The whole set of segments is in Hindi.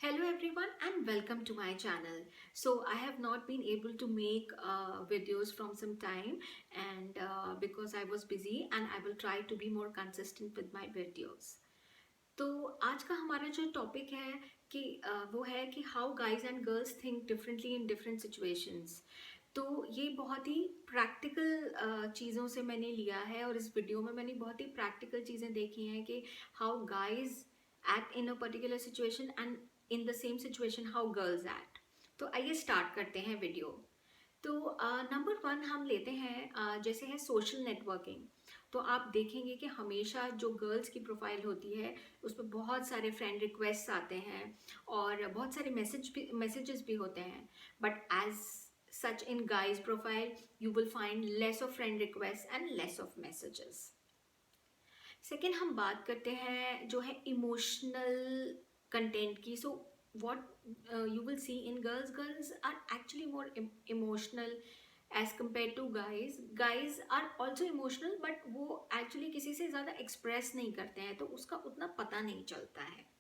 Hello everyone and welcome to my channel. So I have not been able to make videos from some time and because I was busy and I will try to be more consistent with my videos. तो आज का हमारा जो टॉपिक है कि वो है कि how guys and girls think differently in different situations. तो ये बहुत ही प्रैक्टिकल चीज़ों से मैंने लिया है और इस वीडियो में मैंने बहुत ही प्रैक्टिकल चीज़ें देखी हैं कि how guys act in a particular situation and in the same situation how girls act। तो आइए स्टार्ट करते हैं वीडियो। तो नंबर वन हम लेते हैं जैसे है सोशल नेटवर्किंग। तो आप देखेंगे कि हमेशा जो गर्ल्स की प्रोफाइल होती है उस पर बहुत सारे फ्रेंड रिक्वेस्ट आते हैं और बहुत सारे मैसेजेस भी होते हैं। But as such in guys profile you will find less of friend request and less of messages. Second हम बात करते हैं जो है इमोशनल कंटेंट की। So what you will see in girls are actually more emotional as compare to guys are also emotional but वो एक्चुअली किसी से ज़्यादा एक्सप्रेस नहीं करते हैं तो उसका उतना पता नहीं चलता है।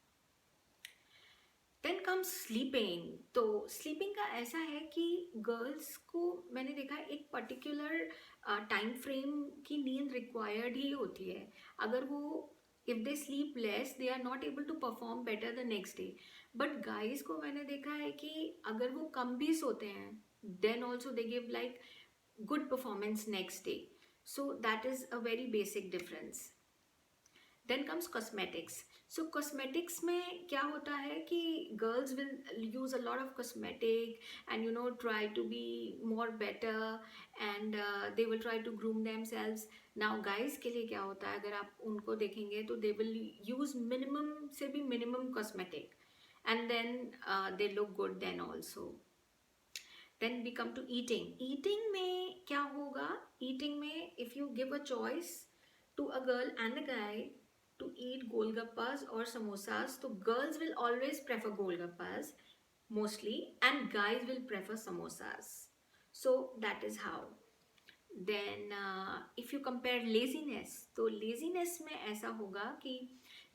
Then comes sleeping. तो स्लीपिंग का ऐसा है कि गर्ल्स को मैंने देखा है एक पर्टिकुलर टाइम फ्रेम की नींद रिक्वायर्ड ही होती है। अगर वो if they sleep less they are not able to perform better the next day. But guys को मैंने देखा है कि अगर वो कम भी सोते हैं then also they give like good performance next day. So that is a very basic difference. Then comes cosmetics. So cosmetics में क्या होता है कि girls will use a lot of cosmetic and try to be more better and they will try to groom themselves. Now guys के लिए क्या होता है, अगर आप उनको देखेंगे तो दे विल यूज मिनिमम से भी minimum cosmetic and then they look good then also. Then we come to eating. Eating में क्या होगा, ईटिंग में if you give a choice to a girl and a guy to eat golgappas or samosas, so girls will always prefer golgappas mostly and guys will prefer samosas. So that is how. Then if you compare laziness, तो laziness में ऐसा होगा कि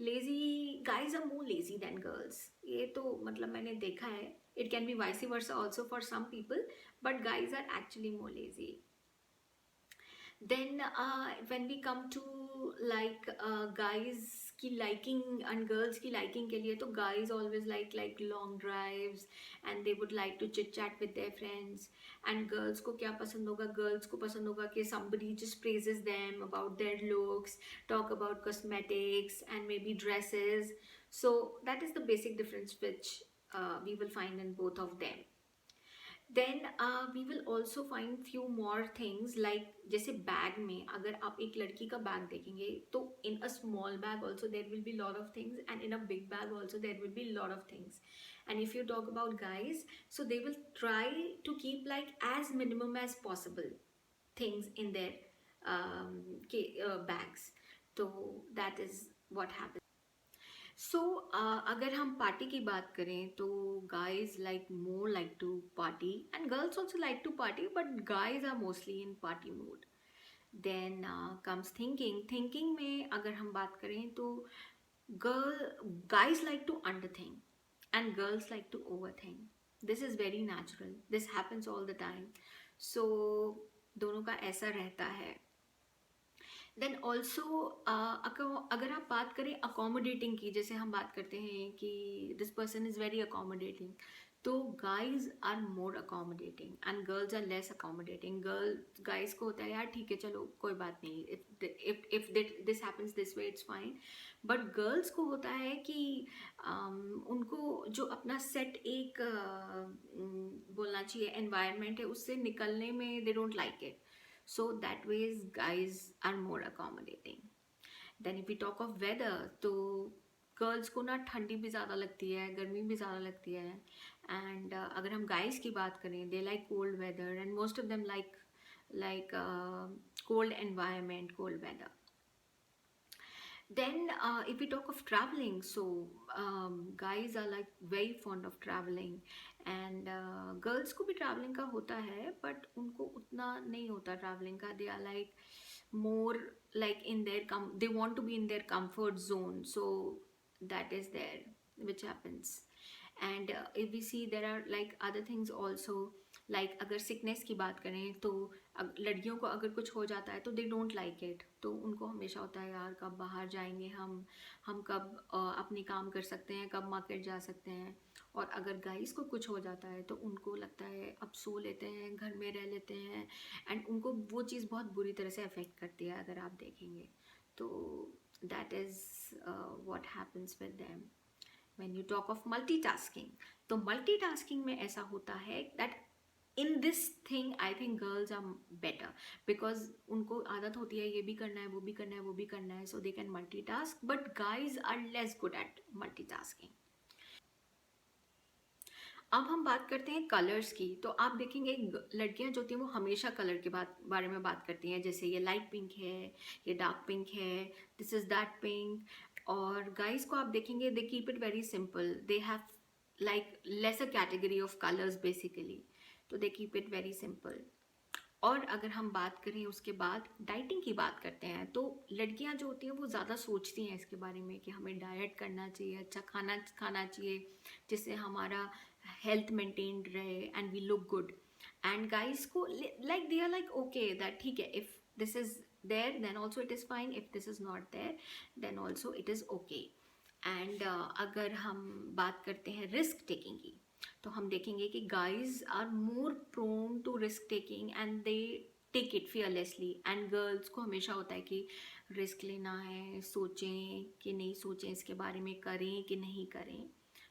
lazy guys are more lazy than girls। ये तो मतलब मैंने देखा है। It can be vice versa also for some people, but guys are actually more lazy। Then when we come to like guys की liking and girls की liking के लिए, तो guys always like long drives and they would like to chit chat with their friends। and girls को क्या पसंद होगा, girls को पसंद होगा कि somebody just praises them about their looks, talk about cosmetics and maybe dresses। so that is the basic difference which we will find in both of them। Then we will also find few more things like जैसे बैग में अगर आप एक लड़की का बैग देखेंगे तो in a small bag also there will be lot of things and in a big bag also there will be lot of things. And if you talk about guys so they will try to keep like as minimum as possible things in their bags। तो that is what happens। So अगर हम पार्टी की बात करें तो guys like more like to party and girls also like to party but guys are mostly in party mood. Then comes thinking. Thinking में अगर हम बात करें तो guys like to underthink and girls like to overthink। this is very natural, this happens all the time। so दोनों का ऐसा रहता है। देन ऑल्सो अगर आप बात करें अकोमोडेटिंग की, जैसे हम बात करते हैं कि this person is very accommodating, तो guys are more accommodating and girls are less accommodating. Guys को होता है यार ठीक है चलो कोई बात नहीं, if this happens this way it's fine. But girls को होता है कि उनको जो अपना सेट एक बोलना चाहिए एनवायरनमेंट है उससे निकलने में they don't like it. so that ways guys are more accommodating। then if we talk of weather, तो गर्ल्स को ना ठंडी भी ज़्यादा लगती है, गर्मी भी ज़्यादा लगती है। एंड अगर हम गाइस की बात करें they like cold weather and most of them like cold environment, cold weather. Then if we talk of traveling, so guys are like very fond of traveling and girls को भी traveling का होता है but उनको उतना नहीं होता traveling का। they are like more like in their they want to be in their comfort zone, so that is there which happens। And if we see there are like other things also, like अगर सिकनेस की बात करें तो लड़कियों को अगर कुछ हो जाता है तो दे डोंट लाइक इट, तो उनको हमेशा होता है यार कब बाहर जाएंगे हम कब अपने काम कर सकते हैं, कब मार्केट जा सकते हैं। और अगर गाइस को कुछ हो जाता है तो उनको लगता है अब सो लेते हैं, घर में रह लेते हैं, एंड उनको वो चीज़ बहुत बुरी तरह से अफेक्ट करती है अगर आप देखेंगे तो। That is what happens with them when you talk of multitasking. तो मल्टीटास्किंग में ऐसा होता है that in this thing I think girls are better, because उनको आदत होती है ये भी करना है वो भी करना है वो भी करना है, so they can multitask, but guys are less good at multitasking. अब हम बात करते हैं कलर्स की। तो आप देखेंगे लड़कियां जो होती हैं वो हमेशा कलर के बारे में बात करती हैं, जैसे ये लाइट पिंक है, ये डार्क पिंक है, दिस इज दैट पिंक। और गाइस को आप देखेंगे they keep it very simple, they have like lesser category of colours basically, तो they keep it very simple. और अगर हम बात करें उसके बाद डाइटिंग की बात करते हैं, तो लड़कियां जो होती हैं वो ज़्यादा सोचती हैं इसके बारे में कि हमें डाइट करना चाहिए, अच्छा खाना खाना चाहिए जिससे हमारा हेल्थ मेंटेन्ड रहे and we look good. And guys को like they are like okay that ठीक है, if this is there then also it is fine, if this is not there then also it is okay. And अगर हम बात करते हैं रिस्क टेकिंग की, तो हम देखेंगे कि guys are more prone to risk taking and they take it fearlessly, and girls को हमेशा होता है कि रिस्क लेना है, सोचें कि नहीं सोचें इसके बारे में, करें कि नहीं करें।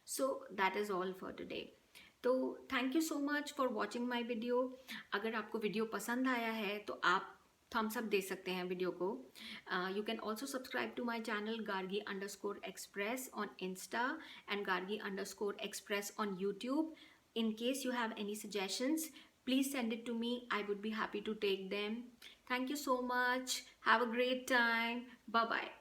So that is all for today. तो thank you so much for watching my video. अगर आपको वीडियो पसंद आया है तो आप थम्स अप दे सकते हैं वीडियो को। You can also subscribe to my channel Gargi_Express on Insta and Gargi_Express on YouTube. In case you have any suggestions, please send it to me. I would be happy to take them. Thank you so much. Have a great time. Bye bye.